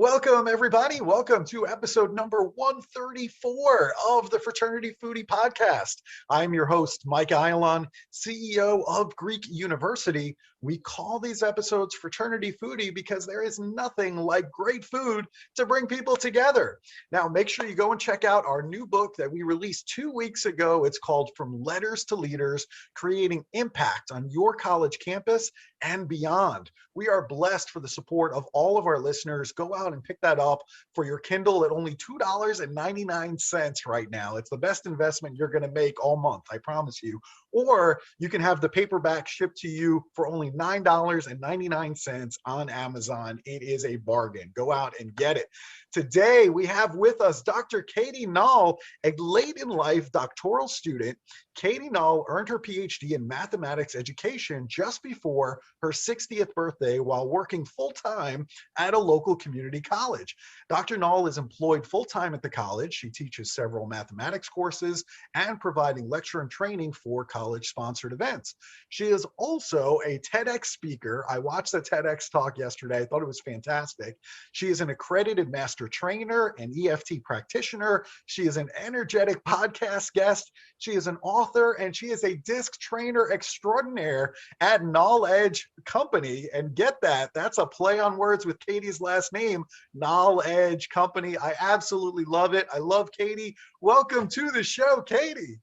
Welcome, everybody. Welcome to episode number 134 of the Fraternity Foodie podcast. I'm your host, Mike Ayalon, CEO of Greek University. We call these episodes Fraternity Foodie because there is nothing like great food to bring people together. Now, make sure you go and check out our new book that we released 2 weeks ago. It's called From Letters to Leaders, Creating Impact on Your College Campus and Beyond. We are blessed for the support of all of our listeners. Go out and pick that up for your Kindle at only $2.99 right now. It's the best investment you're going to make all month, I promise you. Or you can have the paperback shipped to you for only $9.99 on Amazon. It is a bargain. Go out and get it. Today, we have with us Dr. Katie Nall, a late in life doctoral student. Katie Nall earned her Ph.D. in mathematics education just before her 60th birthday while working full-time at a local community college. Dr. Nall is employed full-time at the college. She teaches several mathematics courses and providing lecture and training for college-sponsored events. She is also a TEDx speaker. I watched the TEDx talk yesterday. I thought it was fantastic. She is an accredited master trainer, an EFT practitioner. She is an energetic podcast guest. She is an author, and she is a disc trainer extraordinaire at Knowledge Company. And get that, that's a play on words with Katie's last name, Knowledge Company. I absolutely love it. I love Katie. Welcome to the show, Katie.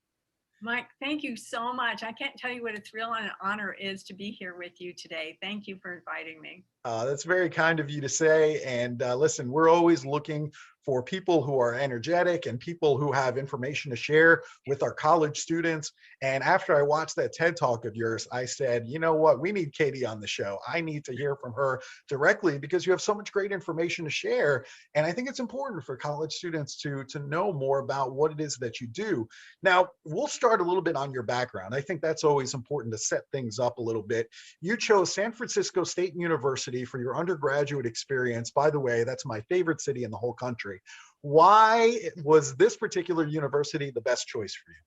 Mike, thank you so much. I can't tell you what a thrill and an honor is to be here with you today. Thank you for inviting me. That's very kind of you to say. And listen, we're always looking for people who are energetic and people who have information to share with our college students. And after I watched that TED Talk of yours, I said, you know what, we need Katie on the show. I need to hear from her directly because you have so much great information to share. And I think it's important for college students to know more about what it is that you do. Now, we'll start a little bit on your background. I think that's always important to set things up a little bit. You chose San Francisco State University for your undergraduate experience. By the way, that's my favorite city in the whole country. Why was this particular university the best choice for you?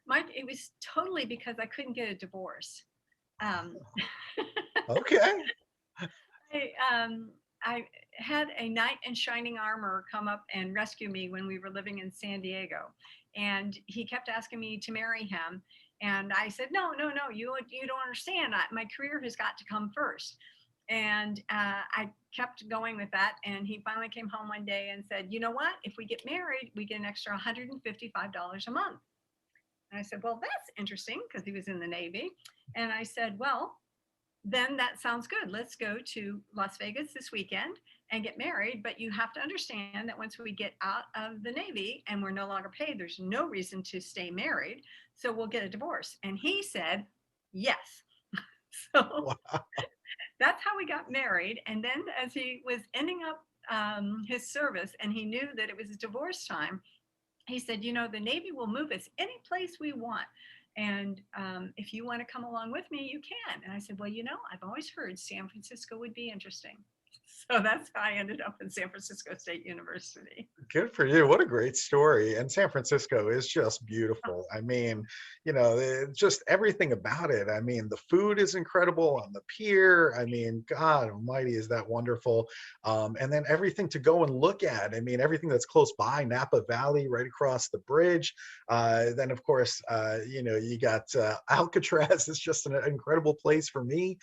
Mike, it was totally because I couldn't get a divorce. Okay. I had a knight in shining armor come up and rescue me when we were living in San Diego. And he kept asking me to marry him. And I said, no, you don't understand. My career has got to come first. And I kept going with that. And he finally came home one day and said, you know what? If we get married, we get an extra $155 a month. And I said, well, that's interesting because he was in the Navy. And I said, well, then that sounds good. Let's go to Las Vegas this weekend and get married. But you have to understand that once we get out of the Navy and we're no longer paid, there's no reason to stay married. So we'll get a divorce. And he said, yes. So Wow. That's how we got married. And then as he was ending up his service and he knew that it was divorce time, he said, you know, the Navy will move us any place we want. And if you want to come along with me, you can. And I said, well, you know, I've always heard San Francisco would be interesting. So that's how I ended up in San Francisco State University. Good for you. What a great story. And San Francisco is just beautiful. I mean, you know, just everything about it. I mean, the food is incredible on the pier. I mean, God almighty, is that wonderful. And then everything to go and look at. I mean, everything that's close by, Napa Valley, right across the bridge. Then, of course, you know, you got Alcatraz. It's just an incredible place for me.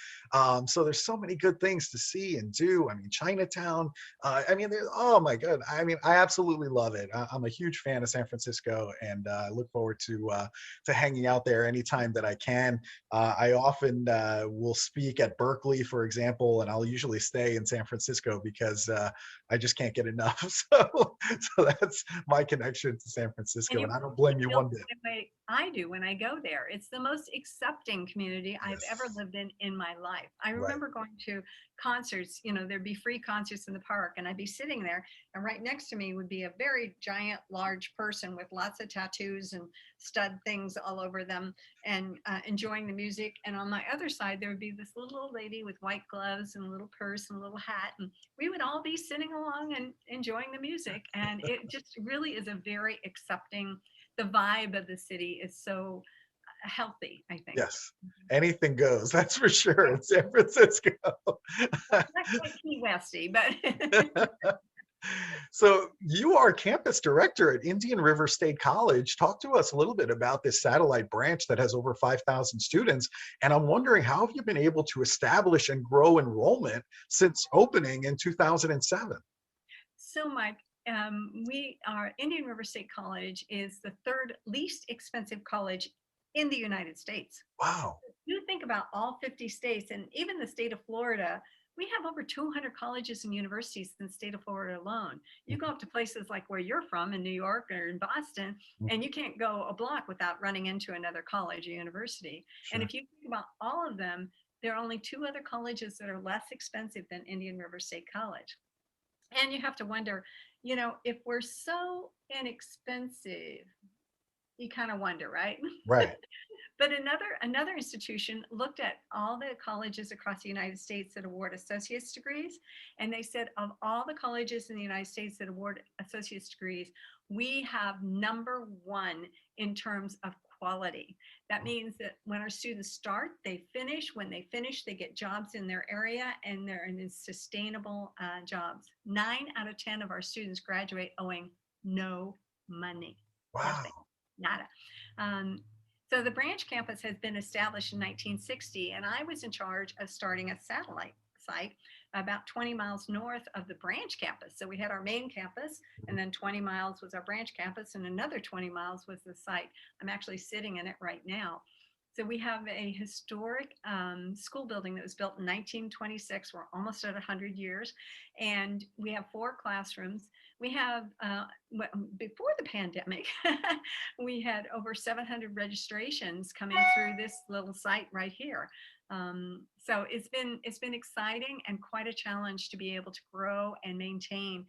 So there's so many good things to see and do. I mean, Chinatown. I mean, oh my God. I mean, I absolutely love it. I'm a huge fan of San Francisco, and I look forward to hanging out there anytime that I can. I often will speak at Berkeley, for example, and I'll usually stay in San Francisco because I just can't get enough. So that's my connection to San Francisco, and I don't blame you one bit. The way I do when I go there. It's the most accepting community I've ever lived in my life. I remember going to concerts, you know, there'd be free concerts in the park and I'd be sitting there and right next to me would be a very giant, large person with lots of tattoos and stud things all over them and enjoying the music. And on my other side, there would be this little old lady with white gloves and a little purse and a little hat. And we would all be sitting along and enjoying the music. And it just really is a very accepting, the vibe of the city is so healthy, I think. Yes, anything goes. That's for sure in San Francisco. Not quite Key Westy, but So you are campus director at Indian River State College. Talk to us a little bit about this satellite branch that has over 5,000 students. And I'm wondering, how have you been able to establish and grow enrollment since opening in 2007? so Mike, we are Indian River State College is the third least expensive college in the United States. Wow. You think about all 50 states and even the state of Florida, we have over 200 colleges and universities in the state of Florida alone. You go up to places like where you're from in New York or in Boston, and you can't go a block without running into another college or university. And Sure. if you think about all of them, there are only two other colleges that are less expensive than Indian River State College. And you have to wonder, if we're so inexpensive, you kind of wonder, right? Right. But another institution looked at all the colleges across the United States that award associate's degrees, and they said of all the colleges in the United States that award associate's degrees, we have number one in terms of quality. That means that when our students start, they finish. When they finish, they get jobs in their area, and they're in sustainable jobs. 9 out of 10 of our students graduate owing no money, nothing, Wow. nada. Um, so the branch campus has been established in 1960, and I was in charge of starting a satellite site about 20 miles north of the branch campus. So we had our main campus, and then 20 miles was our branch campus, and another 20 miles was the site. I'm actually sitting in it right now. So we have a historic school building that was built in 1926. We're almost at 100 years, and we have 4 classrooms. We have, before the pandemic, we had over 700 registrations coming through this little site right here. So it's been exciting and quite a challenge to be able to grow and maintain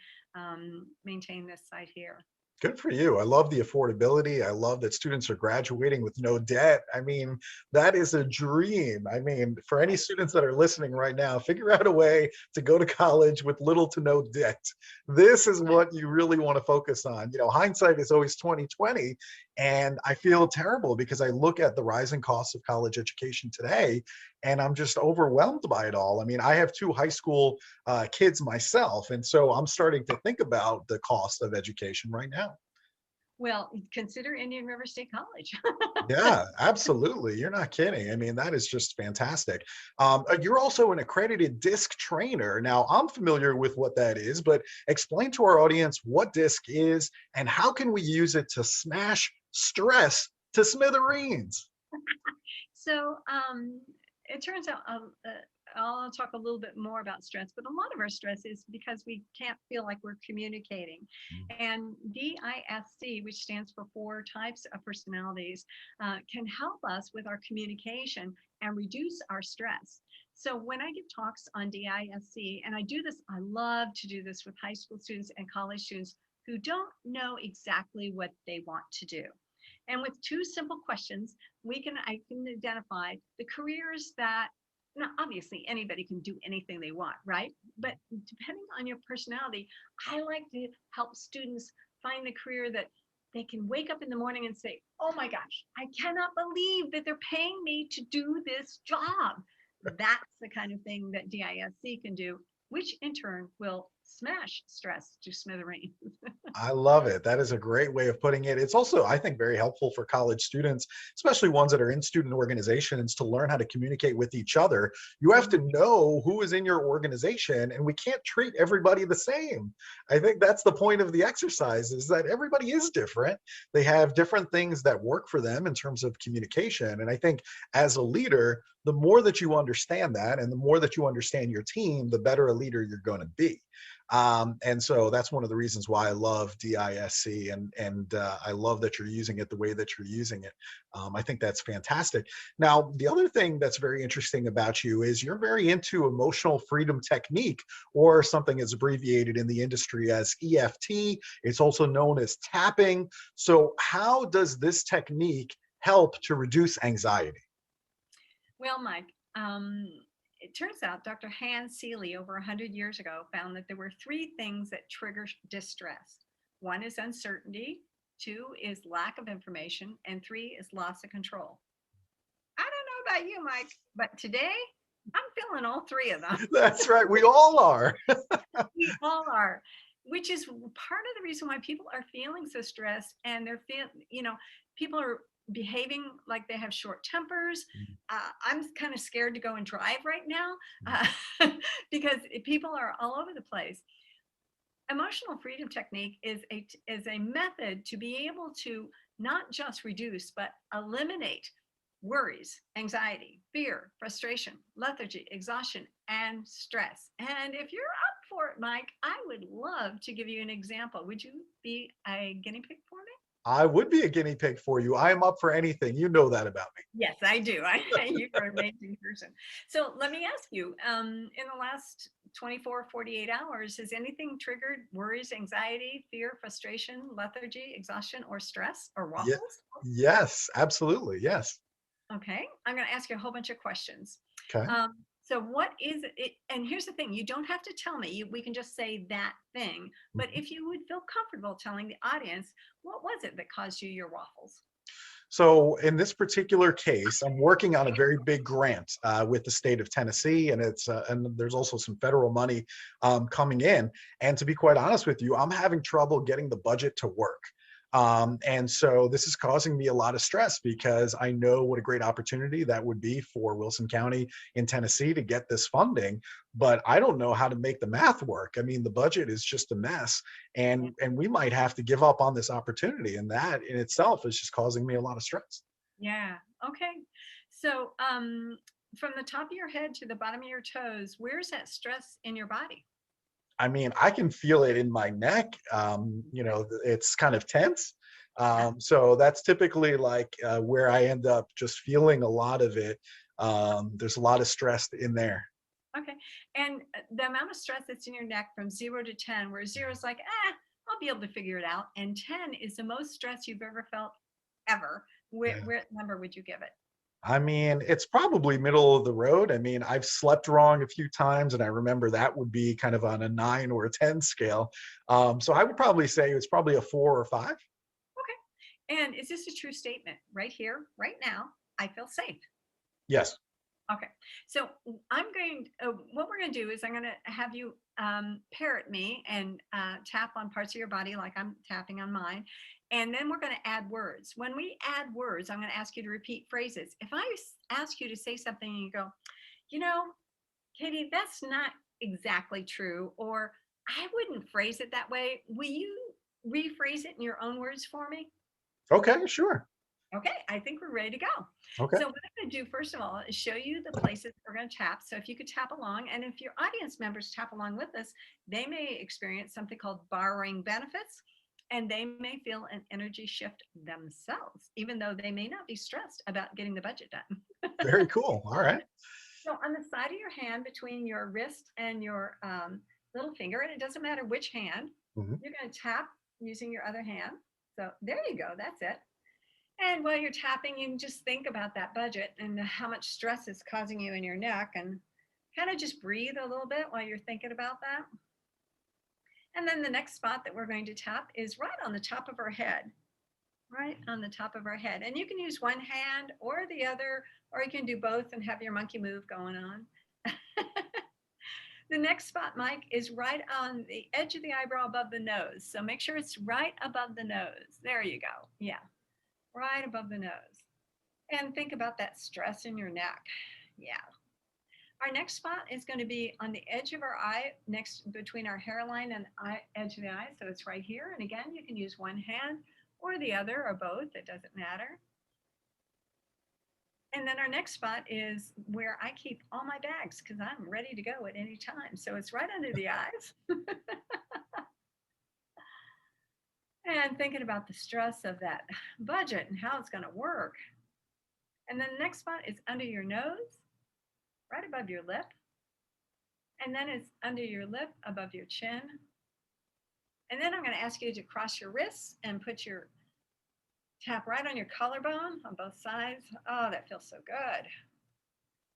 this site here. Good for you. I love the affordability. I love that students are graduating with no debt. I mean, that is a dream. I mean, for any students that are listening right now, figure out a way to go to college with little to no debt. This is what you really want to focus on. Hindsight is always 2020, and I feel terrible because I look at the rising costs of college education today, and I'm just overwhelmed by it all. I mean, I have 2 high school kids myself, and so I'm starting to think about the cost of education right now. Well, consider Indian River State College. Yeah, absolutely. You're not kidding. I mean, that is just fantastic. You're also an accredited disc trainer. Now, I'm familiar with what that is, but explain to our audience what disc is and how can we use it to smash stress to smithereens? So it turns out I'll talk a little bit more about stress, but a lot of our stress is because we can't feel like we're communicating. And DISC, which stands for 4 types of personalities, can help us with our communication and reduce our stress. So when I give talks on DISC, and I do this, I love to do this with high school students and college students who don't know exactly what they want to do. And with 2 simple questions, I can identify the careers that, now obviously anybody can do anything they want, right? But depending on your personality, I like to help students find the career that they can wake up in the morning and say, oh my gosh, I cannot believe that they're paying me to do this job. That's the kind of thing that DISC can do, which in turn will smash stress to smithereens. I love it. That is a great way of putting it. It's also, I think, very helpful for college students, especially ones that are in student organizations, to learn how to communicate with each other. You have to know who is in your organization, and we can't treat everybody the same. I think that's the point of the exercise, is that everybody is different. They have different things that work for them in terms of communication. And I think as a leader, the more that you understand that and the more that you understand your team, the better a leader you're going to be. And so that's one of the reasons why I love DISC, and I love that you're using it the way that you're using it. I think that's fantastic. Now, the other thing that's very interesting about you is you're very into emotional freedom technique, or something that's abbreviated in the industry as EFT. It's also known as tapping. So how does this technique help to reduce anxiety? Well, Mike, it turns out Dr. Hans Seeley over 100 years ago found that there were 3 things that trigger distress. 1 is uncertainty, 2 is lack of information, and 3 is loss of control. know about you, Mike, but today I'm feeling all three of them. That's right. We all are. We all are, which is part of the reason why people are feeling so stressed, and they're feeling, people are behaving like they have short tempers. I'm kind of scared to go and drive right now because people are all over the place. Emotional freedom technique is a method to be able to not just reduce but eliminate worries, anxiety, fear, frustration, lethargy, exhaustion, and stress. And if you're up for it, Mike, I would love to give you an example. Would you be a guinea pig for me? I would be a guinea pig for you. I am up for anything. You know that about me. Yes, I do. You're an amazing person. So let me ask you, in the last 24, 48 hours, has anything triggered worries, anxiety, fear, frustration, lethargy, exhaustion, or stress, or Yeah. waffles? Yes, absolutely. Yes. Okay, I'm going to ask you a whole bunch of questions. Okay. So what is it? And here's the thing, you don't have to tell me. We can just say that thing. But Mhm. if you would feel comfortable telling the audience, what was it that caused you your waffles? So in this particular case, I'm working on a very big grant with the state of Tennessee, and and there's also some federal money coming in. And to be quite honest with you, I'm having trouble getting the budget to work. And so this is causing me a lot of stress because I know what a great opportunity that would be for Wilson County in Tennessee to get this funding, but I don't know how to make the math work. I mean, the budget is just a mess, and we might have to give up on this opportunity, and that in itself is just causing me a lot of stress. Yeah. Okay. So, from the top of your head to the bottom of your toes, where's that stress in your body? I mean, I can feel it in my neck. It's kind of tense. Yeah. So that's typically like where I end up just feeling a lot of it. There's a lot of stress in there. Okay. And the amount of stress that's in your neck from 0 to 10, where 0 is like, I'll be able to figure it out, and 10 is the most stress you've ever felt ever. Yeah. What number would you give it? I mean, it's probably middle of the road. I mean, I've slept wrong a few times, and I remember that would be kind of on a 9 or a 10 scale. So I would probably say it's probably a 4 or 5. Okay. And is this a true statement? Right here, right now, I feel safe. Yes. Okay, so what we're going to do is I'm going to have you parrot me and tap on parts of your body like I'm tapping on mine. And then we're going to add words. When we add words, I'm going to ask you to repeat phrases. If I ask you to say something and you go, you know, Katie, that's not exactly true, or I wouldn't phrase it that way, will you rephrase it in your own words for me? Okay, sure. Okay, I think we're ready to go. Okay. So what I'm going to do first of all is show you the places we're going to tap. So if you could tap along, and if your audience members tap along with us, they may experience something called borrowing benefits, and they may feel an energy shift themselves, even though they may not be stressed about getting the budget done. Very cool. All right. So on the side of your hand, between your wrist and your little finger, and it doesn't matter which hand, Mhm. you're going to tap using your other hand. So there you go. That's it. And while you're tapping, you can just think about that budget and how much stress is causing you in your neck, and kind of just breathe a little bit while you're thinking about that. And then the next spot that we're going to tap is right on the top of our head, right on the top of our head. And you can use one hand or the other, or you can do both and have your monkey move going on. The next spot, Mike, is right on the edge of the eyebrow above the nose. So make sure it's right above the nose. There you go. Yeah, right above the nose. And think about that stress in your neck. Yeah. Our next spot is going to be on the edge of our eye, next between our hairline and edge of the eye. So it's right here. And again, you can use one hand or the other or both. It doesn't matter. And then our next spot is where I keep all my bags because I'm ready to go at any time. So it's right under the eyes. And thinking about the stress of that budget and how it's going to work. And then the next spot is under your nose, right above your lip. And then it's under your lip, above your chin. And then I'm going to ask you to cross your wrists and put your tap right on your collarbone on both sides. Oh, that feels so good.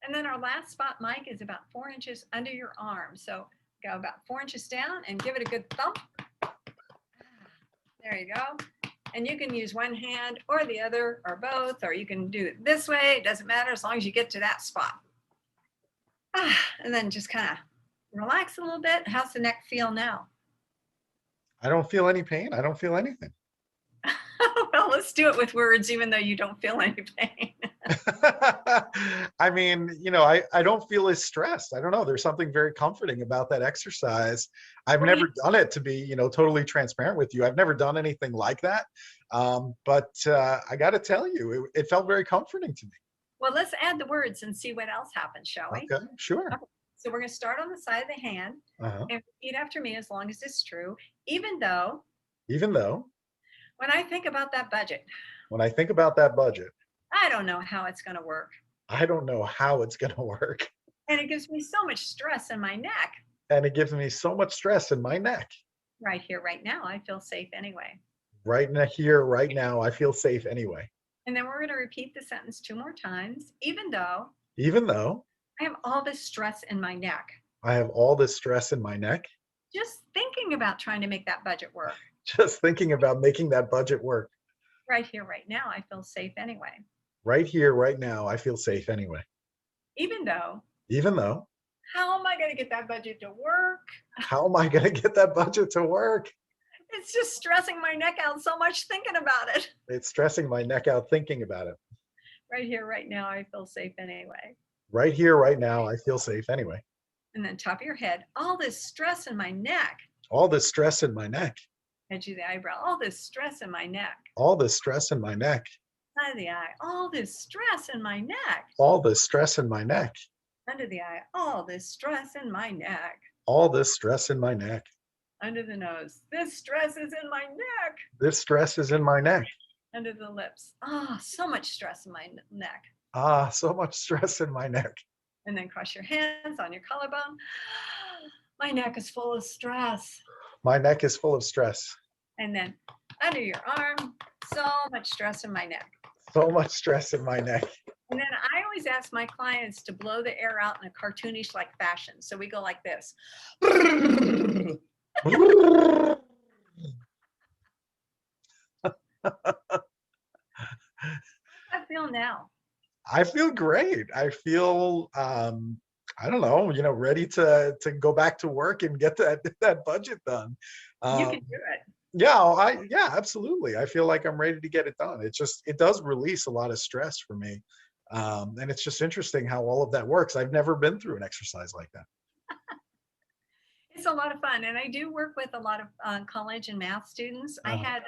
And then our last spot, Mike, is about 4 inches under your arm. So go about 4 inches down and give it a good thump. There you go. And you can use one hand or the other or both, or you can do it this way. It doesn't matter as long as you get to that spot. And then just kind of relax a little bit. How's the neck feel now? I don't feel any pain. I don't feel anything. Well, let's do it with words, even though you don't feel any pain. I mean, I don't feel as stressed. I don't know. There's something very comforting about that exercise. I've Well, never done it, to be, totally transparent with you. I've never done anything like that. But I got to tell you, it felt very comforting to me. well, let's add the words and see what else happens, shall we? Okay, sure. Okay. So we're going to start on the side of the hand Uh-huh. and repeat after me as long as it's true, even though Even though, when I think about that budget, when I think about that budget, I don't know how it's going to work. I don't know how it's going to work. And it gives me so much stress in my neck. And it gives me so much stress in my neck. Right here, right now, I feel safe anyway. Right here, right now, I feel safe anyway. And then we're going to repeat the sentence 2 more times, even though I have all this stress in my neck. I have all this stress in my neck. Just thinking about trying to make that budget work. Just thinking about making that budget work. Right here, right now, I feel safe anyway. Right here, right now, I feel safe anyway. Even though, how am I going to get that budget to work? How am I going to get that budget to work? It's just stressing my neck out so much thinking about it. It's stressing my neck out thinking about it. Right here, right now, I feel safe anyway. Right here, right now, I feel safe anyway. And then top of your head, all this stress in my neck. All this stress in my neck. Edge of the eyebrow, all this stress in my neck. All this stress in my neck. Side of the eye, all this stress in my neck. All this stress in my neck. Under the eye, all this stress in my neck. All this stress in my neck. Under the nose, this stress is in my neck. This stress is in my neck. Under the lips, so much stress in my neck. So much stress in my neck. And then cross your hands on your collarbone. My neck is full of stress. My neck is full of stress. And then under your arm, so much stress in my neck. So much stress in my neck. And then I always ask my clients to blow the air out in a cartoonish like fashion. So we go like this. I feel now. I feel great. I feel I don't know, ready to go back to work and get that budget done. You can do it. Yeah, absolutely. I feel like I'm ready to get it done. It does release a lot of stress for me. And it's just interesting how all of that works. I've never been through an exercise like that. It's a lot of fun. And I do work with a lot of college and math students. I had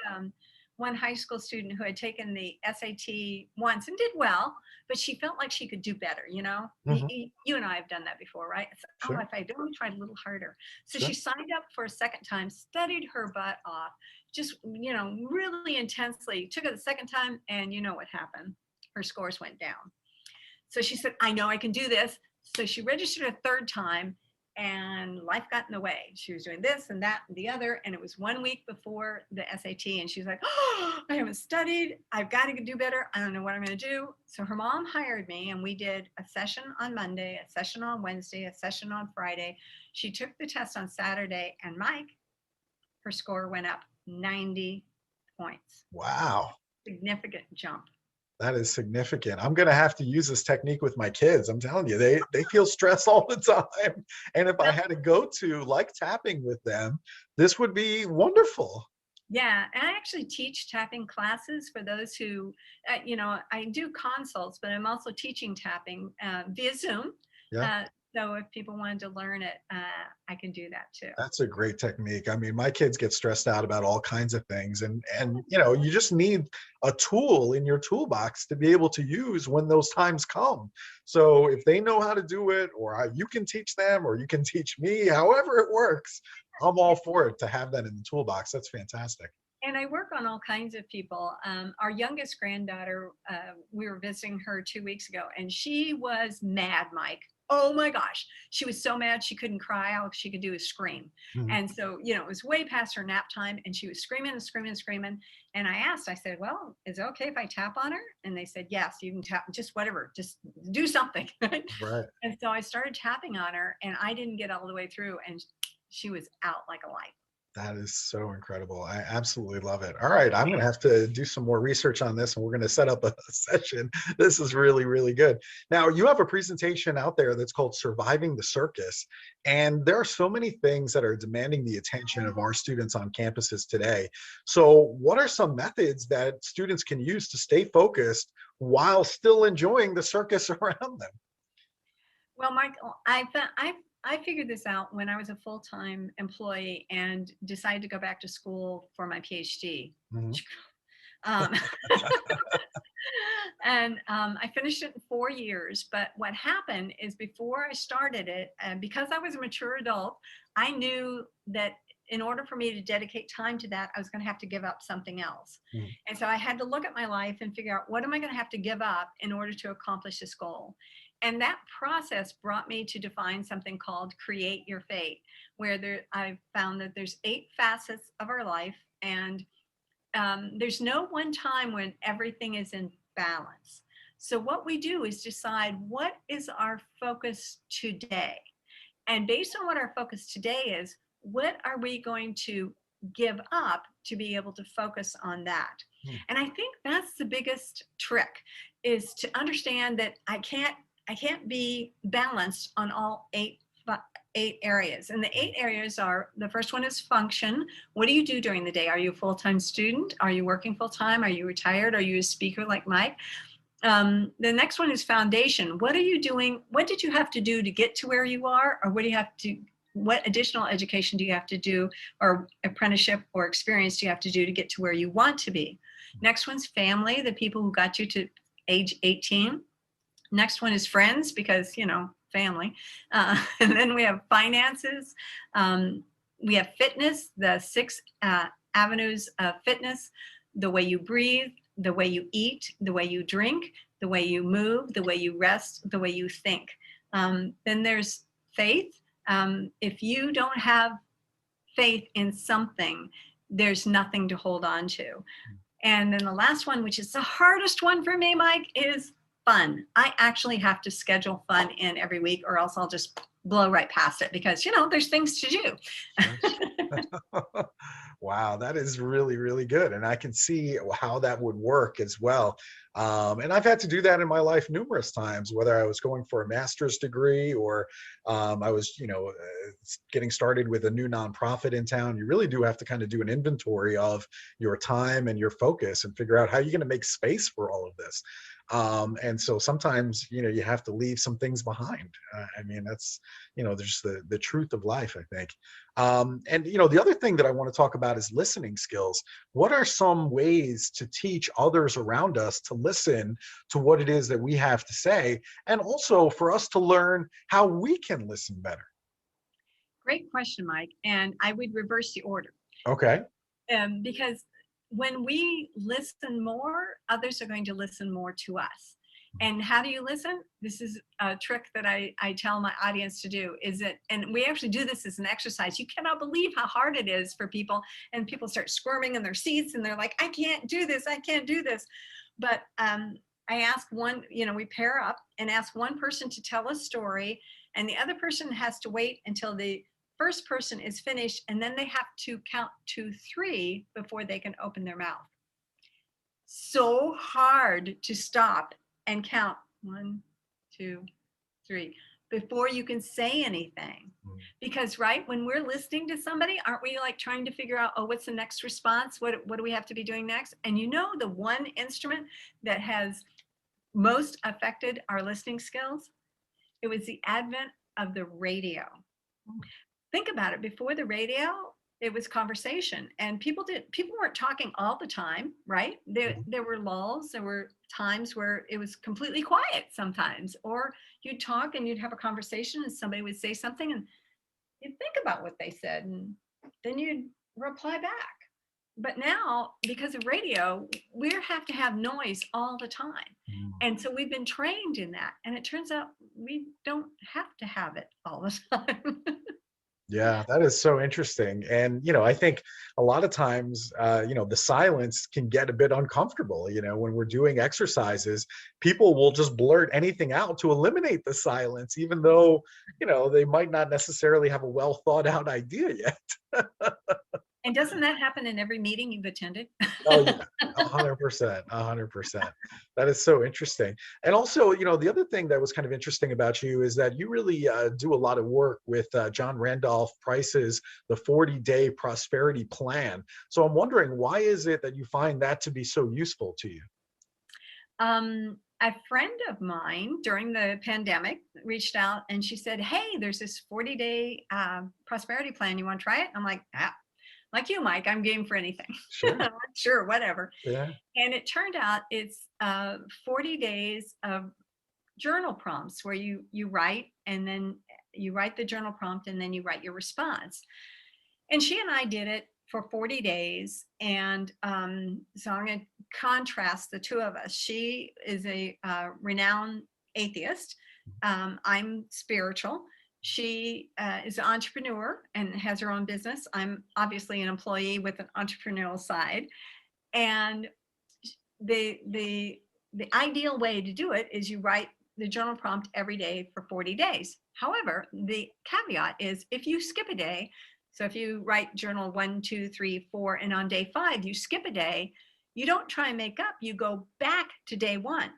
one high school student who had taken the SAT once and did well, but she felt like she could do better, Mhm. You and I have done that before, right? So, Sure. if I only tried a little harder. So Sure. she signed up for a second time, studied her butt off, just, really intensely, took it the second time, and you know what happened? Her scores went down. So she said, I know I can do this. So she registered a third time, and life got in the way. She was doing this and that and the other. And it was 1 week before the SAT. And she's like, oh, I haven't studied. I've got to do better. I don't know what I'm going to do. So her mom hired me, and we did a session on Monday, a session on Wednesday, a session on Friday. She took the test on Saturday, and Mike, her score went up 90 points. Wow. Significant jump. That is significant. I'm going to have to use this technique with my kids. I'm telling you, they feel stress all the time. And if I had to go to like tapping with them, this would be wonderful. Yeah, and I actually teach tapping classes for those who, I do consults, but I'm also teaching tapping via Zoom. Yeah. So if people wanted to learn it, I can do that too. That's a great technique. I mean, my kids get stressed out about all kinds of things, and you just need a tool in your toolbox to be able to use when those times come. So if they know how to do it, or you can teach them, or you can teach me, however it works, I'm all for it to have that in the toolbox. That's fantastic. And I work on all kinds of people. Our youngest granddaughter, we were visiting her 2 weeks ago, and she was mad, Mike. Oh my gosh. She was so mad she couldn't cry. All she could do is scream. Mhm. And so, it was way past her nap time, and she was screaming and screaming and screaming. And I said, well, is it okay if I tap on her? And they said, yes, you can tap, just whatever, just do something. Right. And so I started tapping on her, and I didn't get all the way through, and she was out like a light. That is so incredible. I absolutely love it. All right, I'm going to have to do some more research on this and we're going to set up a session. This is really, really good. Now, you have a presentation out there that's called Surviving the Circus. And there are so many things that are demanding the attention of our students on campuses today. So, what are some methods that students can use to stay focused while still enjoying the circus around them? Well, Michael, I figured this out when I was a full-time employee and decided to go back to school for my PhD. Mhm. Um, and I finished it in 4 years. But what happened is before I started it, and because I was a mature adult, I knew that in order for me to dedicate time to that, I was going to have to give up something else. Mhm. And so I had to look at my life and figure out what am I going to have to give up in order to accomplish this goal. And that process brought me to define something called create your fate, where I found that there's 8 facets of our life, and there's no one time when everything is in balance. So what we do is decide what is our focus today. And based on what our focus today is, what are we going to give up to be able to focus on that? Mhm. And I think that's the biggest trick, is to understand that I can't be balanced on all eight areas. And the 8 areas are, the first one is function. What do you do during the day? Are you a full-time student? Are you working full-time? Are you retired? Are you a speaker like Mike? The next one is foundation. What are you doing? What did you have to do to get to where you are? Or what additional education do you have to do, or apprenticeship or experience do you have to do to get to where you want to be? Next one's family, the people who got you to age 18. Next one is friends, because, family. And then we have finances. We have fitness, the 6 avenues of fitness: the way you breathe, the way you eat, the way you drink, the way you move, the way you rest, the way you think. Then there's faith. If you don't have faith in something, there's nothing to hold on to. And then the last one, which is the hardest one for me, Mike, is fun. I actually have to schedule fun in every week, or else I'll just blow right past it, because, there's things to do. Sure. Wow, that is really, really good. And I can see how that would work as well. And I've had to do that in my life numerous times, whether I was going for a master's degree or I was, getting started with a new nonprofit in town. You really do have to kind of do an inventory of your time and your focus and figure out how you're going to make space for all of this. And so sometimes, you have to leave some things behind. I mean, that's, there's the truth of life, I think. And the other thing that I want to talk about is listening skills. What are some ways to teach others around us to listen to what it is that we have to say, and also for us to learn how we can listen better? Great question, Mike. And I would reverse the order, Okay. because when we listen more, others are going to listen more to us. And how do you listen? This is a trick that I tell my audience to do, is that, and we actually do this as an exercise. You cannot believe how hard it is for people, and people start squirming in their seats and they're like, I can't do this. I can't do this. But I ask one, we pair up and ask one person to tell a story, and the other person has to wait until the first person is finished, and then they have to count to 3 before they can open their mouth. So hard to stop and count 1, 2, 3 before you can say anything. Mm. Because, right, when we're listening to somebody, aren't we like trying to figure out, oh, what's the next response? What do we have to be doing next? And the one instrument that has most affected our listening skills, it was the advent of the radio. Think about it. Before the radio, it was conversation, and people weren't talking all the time, right? There were lulls. There were times where it was completely quiet sometimes, or you'd talk and you'd have a conversation and somebody would say something and you'd think about what they said and then you'd reply back. But now, because of radio, we have to have noise all the time. Mm. And so we've been trained in that, and it turns out we don't have to have it all the time. Yeah, that is so interesting. And, I think a lot of times, the silence can get a bit uncomfortable. When we're doing exercises, people will just blurt anything out to eliminate the silence, even though, they might not necessarily have a well thought out idea yet. And doesn't that happen in every meeting you've attended? Oh yeah, 100%, 100%. That is so interesting. And also, the other thing that was kind of interesting about you is that you really do a lot of work with John Randolph Price's the 40-day prosperity plan. So I'm wondering, why is it that you find that to be so useful to you? A friend of mine during the pandemic reached out and she said, "Hey, there's this 40-day prosperity plan. You want to try it?" I'm like, "Ah, like you, Mike, I'm game for anything." Sure. Sure, whatever. Yeah. And it turned out it's 40 days of journal prompts where you write, and then you write the journal prompt and then you write your response. And she and I did it for 40 days. And so I'm going to contrast the two of us. She is a renowned atheist. I'm spiritual. She is an entrepreneur and has her own business. I'm obviously an employee with an entrepreneurial side. And the ideal way to do it is you write the journal prompt every day for 40 days. However, the caveat is if you skip a day, so if you write journal 1, 2, 3, 4, and on day 5 you skip a day, you don't try and make up, you go back to day 1.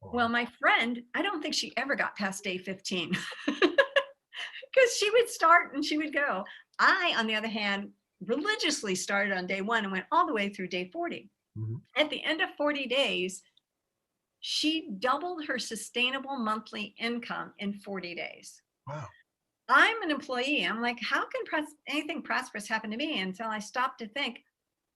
Well, Wow. my friend, I don't think she ever got past day 15 because she would start and she would go. I, on the other hand, religiously started on day 1 and went all the way through day 40. Mhm. At the end of 40 days, she doubled her sustainable monthly income in 40 days. Wow. I'm an employee. I'm like, how can anything prosperous happen to me? Until I stopped to think,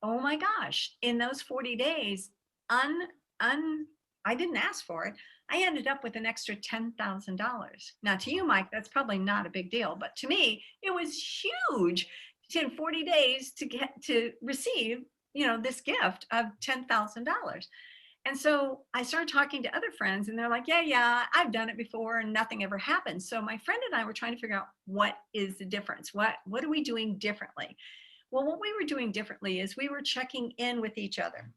oh my gosh, in those 40 days, un, un, I didn't ask for it. I ended up with an extra $10,000. Now, to you, Mike, that's probably not a big deal, but to me, it was huge in 40 days to get to receive, this gift of $10,000. And so I started talking to other friends and they're like, yeah, I've done it before and nothing ever happened. So my friend and I were trying to figure out what is the difference? What are we doing differently? Well, what we were doing differently is we were checking in with each other.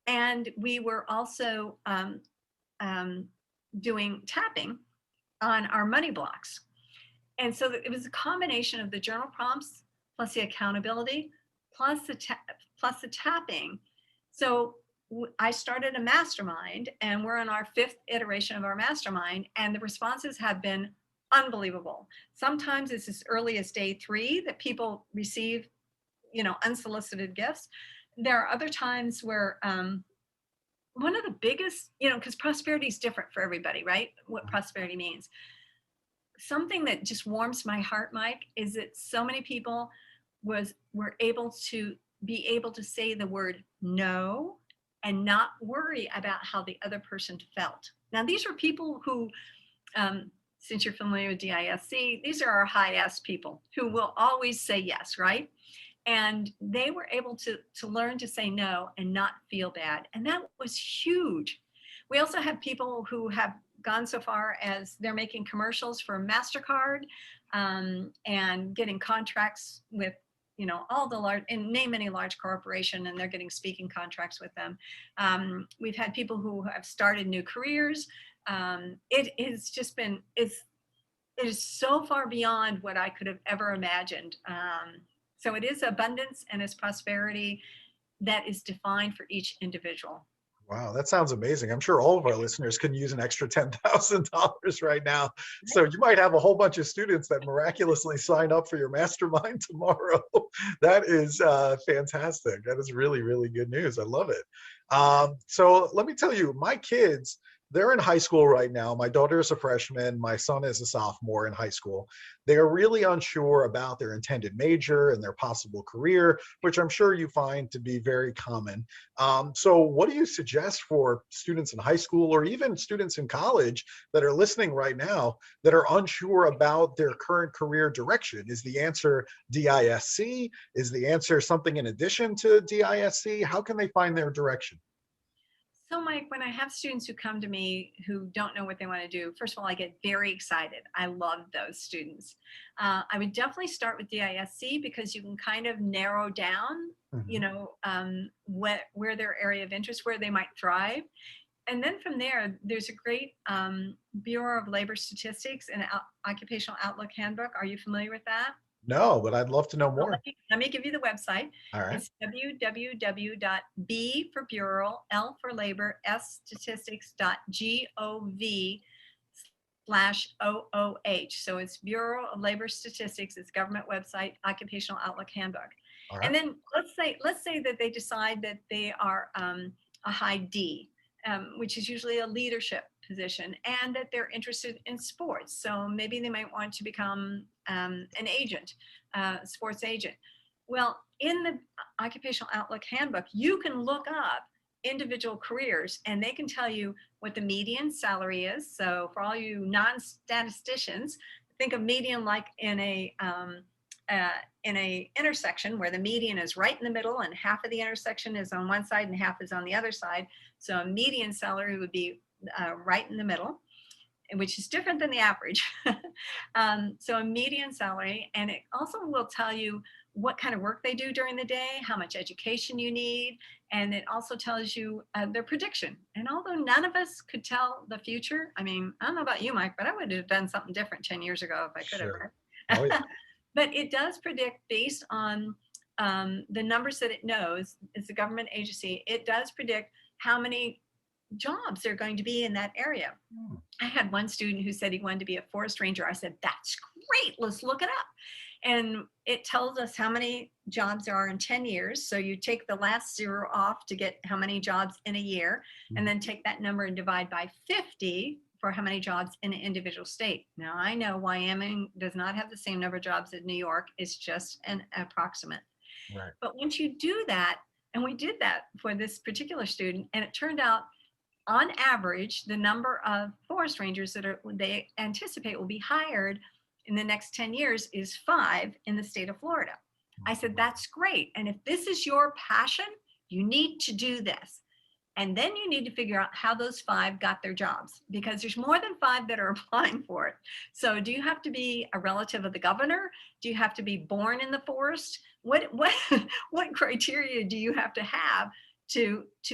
And we were also um, doing tapping on our money blocks. And so it was a combination of the journal prompts plus the accountability plus the tapping. So I started a mastermind, and we're in our 5th iteration of our mastermind, and the responses have been unbelievable. Sometimes it's as early as day 3 that people receive, unsolicited gifts. There are other times where one of the biggest, because prosperity is different for everybody, right? What prosperity means. Something that just warms my heart, Mike, is that so many people were able to be able to say the word no and not worry about how the other person felt. Now, these are people who, since you're familiar with DISC, these are our high S people who will always say yes, right? And they were able to learn to say no and not feel bad. And that was huge. We also have people who have gone so far as they're making commercials for MasterCard and getting contracts with, all the large, and name any large corporation, and they're getting speaking contracts with them. We've had people who have started new careers. It has just been, it is so far beyond what I could have ever imagined. So it is abundance and it's prosperity that is defined for each individual. Wow, that sounds amazing. I'm sure all of our listeners can use an extra $10,000 right now. So you might have a whole bunch of students that miraculously sign up for your mastermind tomorrow. That is fantastic. That is really, really good news. I love it. So let me tell you, my kids, they're in high school right now. My daughter is a freshman. My son is a sophomore in high school. They are really unsure about their intended major and their possible career, which I'm sure you find to be very common. So what do you suggest for students in high school or even students in college that are listening right now that are unsure about their current career direction? Is the answer DISC? Is the answer something in addition to DISC? How can they find their direction? So, Mike, when I have students who come to me who don't know what they want to do, first of all, I get very excited. I love those students. I would definitely start with DISC because you can kind of narrow down, Mhm. where their area of interest, where they might thrive. And then from there, there's a great Bureau of Labor Statistics and Occupational Outlook Handbook. Are you familiar with that? No, but I'd love to know Well, more. let me give you the website. All right. It's www.b for bureau, L for labor, S statistics.gov/OOH. So it's Bureau of Labor Statistics. It's government website, Occupational Outlook Handbook. All And right. then let's say that they decide that they are a high D, which is usually a leadership position, and that they're interested in sports. So maybe they might want to become an agent, sports agent. Well, in the Occupational Outlook Handbook, you can look up individual careers and they can tell you what the median salary is. So for all you non-statisticians, think of median like in a intersection where the median is right in the middle and half of the intersection is on one side and half is on the other side. So a median salary would be right in the middle, which is different than the average. So a median salary, and it also will tell you what kind of work they do during the day, how much education you need, and it also tells you their prediction. And although none of us could tell the future, I mean, I don't know about you, Mike, but I would have done something different 10 years ago if I could Sure. have. Oh, yeah. But it does predict based on the numbers that it knows. It's a government agency. It does predict how many jobs there are going to be in that area. Hmm. I had one student who said he wanted to be a forest ranger. I said, that's great. Let's look it up. And it tells us how many jobs there are in 10 years. So you take the last zero off to get how many jobs in a year, and then take that number and divide by 50 for how many jobs in an individual state. Now, I know Wyoming does not have the same number of jobs as New York. It's just an approximate. Right. But once you do that, and we did that for this particular student, and it turned out on average, the number of forest rangers that they anticipate will be hired in the next 10 years is 5 in the state of Florida. I said, that's great. And if this is your passion, you need to do this. And then you need to figure out how those 5 got their jobs, because there's more than 5 that are applying for it. So do you have to be a relative of the governor? Do you have to be born in the forest? What criteria do you have to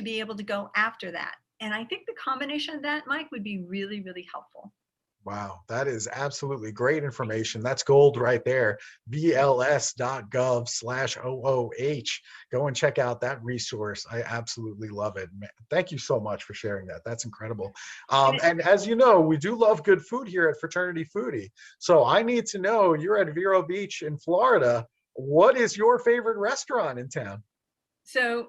be able to go after that? And I think the combination of that, Mike, would be really, really helpful. Wow, that is absolutely great information. That's gold right there. BLS.gov/OOH. Go and check out that resource. I absolutely love it. Man, thank you so much for sharing that. That's incredible. And as you know, we do love good food here at Fraternity Foodie. So I need to know, you're at Vero Beach in Florida. What is your favorite restaurant in town? So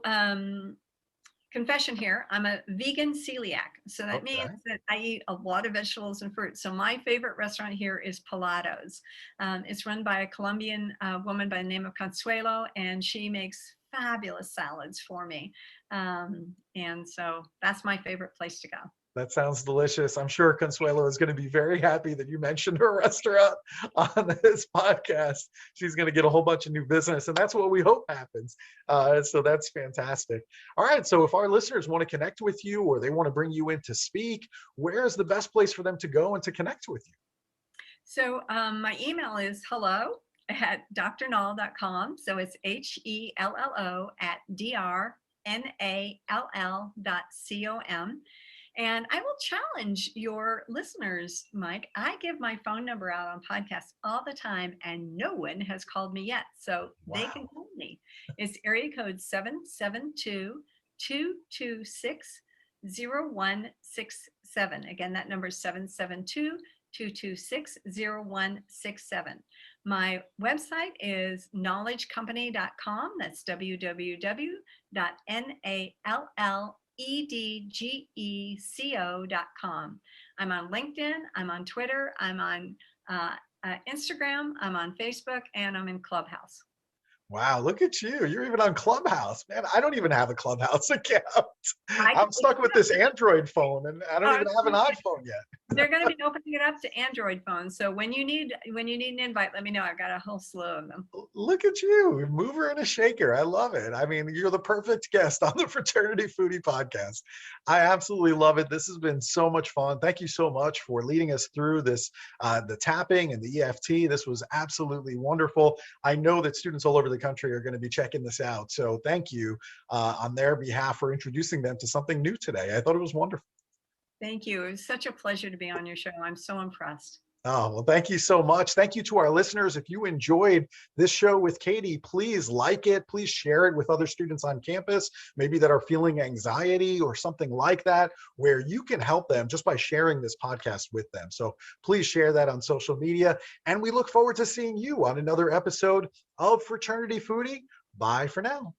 confession here, I'm a vegan celiac. So that means Okay. that I eat a lot of vegetables and fruits. So my favorite restaurant here is Palados. It's run by a Colombian woman by the name of Consuelo, and she makes fabulous salads for me. And so that's my favorite place to go. That sounds delicious. I'm sure Consuelo is going to be very happy that you mentioned her restaurant on this podcast. She's going to get a whole bunch of new business, and that's what we hope happens. So that's fantastic. All right. So if our listeners want to connect with you or they want to bring you in to speak, where is the best place for them to go and to connect with you? So my email is hello@drnall.com. So it's HELLO@DRNALL.com. And I will challenge your listeners, Mike. I give my phone number out on podcasts all the time, and no one has called me yet. So they can call me. It's area code 772-226-0167. Again, that number is 772-226-0167. My website is knowledgecompany.com. That's www.nalledgeco.com. I'm on LinkedIn, I'm on Twitter, I'm on Instagram, I'm on Facebook, and I'm in Clubhouse. Wow, look at you. You're even on Clubhouse. Man, I don't even have a Clubhouse account. I'm stuck with this Android phone and I don't even have an iPhone yet. They're going to be opening it up to Android phones. So when you need an invite, let me know. I've got a whole slew of them. Look at you, mover and a shaker. I love it. I mean, you're the perfect guest on the Fraternity Foodie podcast. I absolutely love it. This has been so much fun. Thank you so much for leading us through this, the tapping and the EFT. This was absolutely wonderful. I know that students all over the country are going to be checking this out. So thank you on their behalf for introducing them to something new today. I thought it was wonderful. Thank you. It was such a pleasure to be on your show. I'm so impressed. Oh, well, thank you so much. Thank you to our listeners. If you enjoyed this show with Katie, please like it. Please share it with other students on campus, maybe that are feeling anxiety or something like that, where you can help them just by sharing this podcast with them. So please share that on social media. And we look forward to seeing you on another episode of Fraternity Foodie. Bye for now.